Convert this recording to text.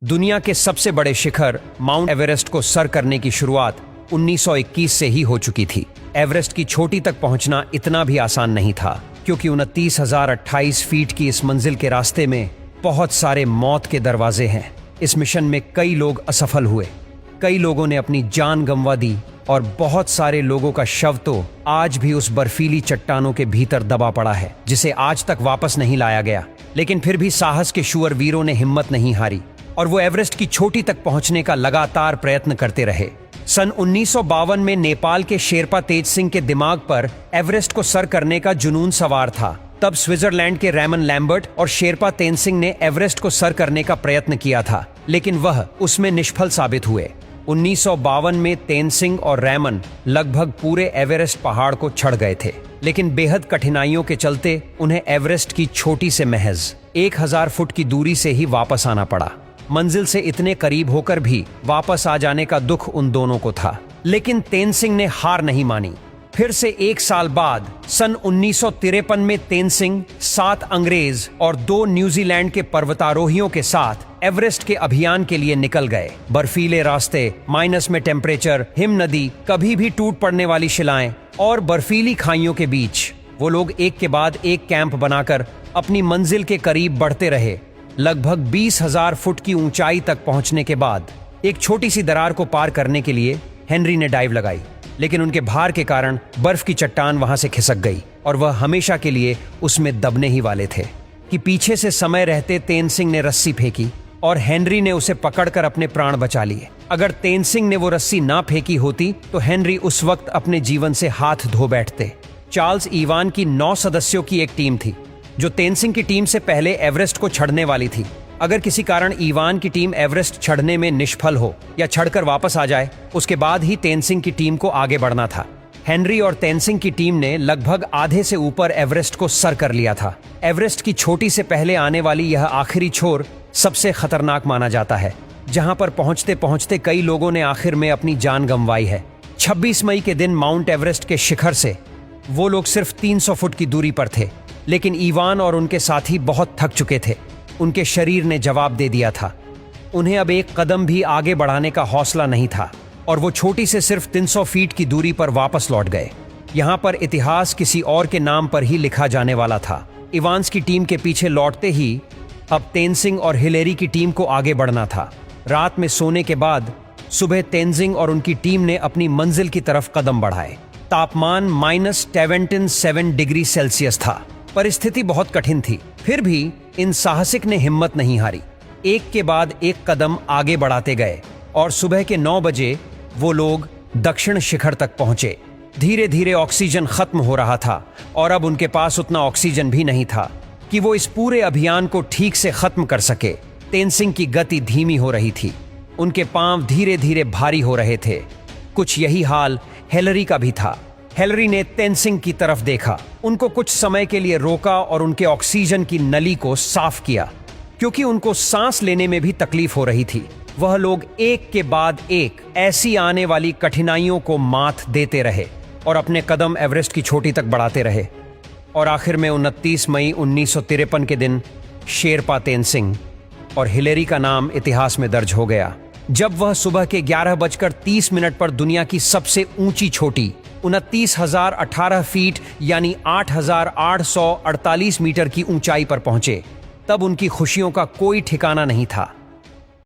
दुनिया के सबसे बड़े शिखर माउंट एवरेस्ट को सर करने की शुरुआत 1921 से ही हो चुकी थी। एवरेस्ट की चोटी तक पहुंचना इतना भी आसान नहीं था, क्योंकि 29,028 फीट की इस मंजिल के रास्ते में बहुत सारे मौत के दरवाजे हैं। इस मिशन में कई लोग असफल हुए, कई लोगों ने अपनी जान गंवा दी और बहुत सारे लोगों का शव तो आज भी उस बर्फीली चट्टानों के भीतर दबा पड़ा है, जिसे आज तक वापस नहीं लाया गया। लेकिन फिर भी साहस के शूर वीरों ने हिम्मत नहीं हारी और वो एवरेस्ट की चोटी तक पहुंचने का लगातार प्रयत्न करते रहे। सन 1952 में नेपाल के शेरपा तेज सिंह के दिमाग पर एवरेस्ट को सर करने का जुनून सवार था। तब स्विट्जरलैंड के रेमन लैम्बर्ट और शेरपा तेनसिंग ने एवरेस्ट को सर करने का प्रयत्न किया था, लेकिन वह उसमें निष्फल साबित हुए। 1952 में तेनसिंग और रेमन लगभग पूरे एवरेस्ट पहाड़ को चढ़ गए थे, लेकिन बेहद कठिनाइयों के चलते उन्हें एवरेस्ट की छोटी से महज 1000 फुट की दूरी से ही वापस आना पड़ा। मंजिल से इतने करीब होकर भी वापस आ जाने का दुख उन दोनों को था, लेकिन तेनसिंग ने हार नहीं मानी। फिर से 1 साल बाद सन 1953 में तेनसिंग 7 अंग्रेज और 2 न्यूजीलैंड के पर्वतारोहियों के साथ एवरेस्ट के अभियान के लिए निकल गए। बर्फीले रास्ते, माइनस में टेम्परेचर, हिम नदी, कभी भी टूट पड़ने वाली शिलाएं और बर्फीली खाइयों के बीच वो लोग एक के बाद एक कैंप बनाकर अपनी मंजिल के करीब बढ़ते रहे। लगभग 20,000 फुट की ऊंचाई तक पहुंचने के बाद एक छोटी सी दरार को पार करने के लिए हेनरी ने डाइव लगाई, लेकिन उनके भार के कारण बर्फ की चट्टान वहां से खिसक गई और वह हमेशा के लिए उसमें दबने ही वाले थे कि पीछे से समय रहते तेनसिंग ने रस्सी फेंकी और हेनरी ने उसे पकड़कर अपने प्राण बचा लिए। अगर तेनसिंग ने वो रस्सी ना फेंकी होती तो हेनरी उस वक्त अपने जीवन से हाथ धो बैठते। चार्ल्स इवान की 9 सदस्यों की एक टीम थी जो तेनसिंग की टीम से पहले एवरेस्ट को चढ़ने वाली थी। अगर किसी कारण इवान की टीम एवरेस्ट चढ़ने में निष्फल हो या चढ़कर वापस आ जाए, उसके बाद ही तेनसिंग की टीम को आगे बढ़ना था। हेनरी और तेनसिंग की टीम ने लगभग आधे से ऊपर एवरेस्ट को सर कर लिया था। एवरेस्ट की छोटी से पहले आने वाली यह आखिरी छोर सबसे खतरनाक माना जाता है, जहां पर पहुंचते पहुंचते कई लोगों ने आखिर में अपनी जान गंवाई है। 26 मई के दिन माउंट एवरेस्ट के शिखर से वो लोग सिर्फ 300 फुट की दूरी पर थे, लेकिन इवान और उनके साथी बहुत थक चुके थे। उनके शरीर ने जवाब दे दिया था। उन्हें अब एक कदम भी आगे बढ़ाने का हौसला नहीं था और वो छोटी से सिर्फ 300 फीट की दूरी पर वापस लौट गए। यहाँ पर इतिहास किसी और के नाम पर ही लिखा जाने वाला था। इवांस की टीम के पीछे लौटते ही अब तेनसिंग और हिलेरी की टीम को आगे बढ़ना था। रात में सोने के बाद सुबह तेनसिंग और उनकी टीम ने अपनी मंजिल की तरफ कदम बढ़ाए। तापमान -77 डिग्री सेल्सियस था। परिस्थिति बहुत कठिन थी, फिर भी इन साहसिक ने हिम्मत नहीं हारी। एक के बाद एक कदम आगे बढ़ाते गए और सुबह के 9 बजे वो लोग दक्षिण शिखर तक पहुंचे। धीरे धीरे ऑक्सीजन खत्म हो रहा था और अब उनके पास उतना ऑक्सीजन भी नहीं था कि वो इस पूरे अभियान को ठीक से खत्म कर सके। तेनसिंग की गति धीमी हो रही थी, उनके पांव धीरे धीरे भारी हो रहे थे। कुछ यही हाल हिलेरी का भी था। हिलेरी ने तेनसिंग की तरफ देखा, उनको कुछ समय के लिए रोका और उनके ऑक्सीजन की नली को साफ किया, क्योंकि उनको सांस लेने में भी तकलीफ हो रही थी। वह लोग एक के बाद एक ऐसी आने वाली कठिनाइयों को मात देते रहे और अपने कदम एवरेस्ट की चोटी तक बढ़ाते रहे। और आखिर में 29 मई 1953 के दिन शेरपा तेनसिंग और हिलेरी का नाम इतिहास में दर्ज हो गया, जब वह सुबह के 11:30 पर दुनिया की सबसे ऊंची चोटी 29,018 फीट यानी 8,848 मीटर की ऊंचाई पर पहुंचे। तब उनकी खुशियों का कोई ठिकाना नहीं था।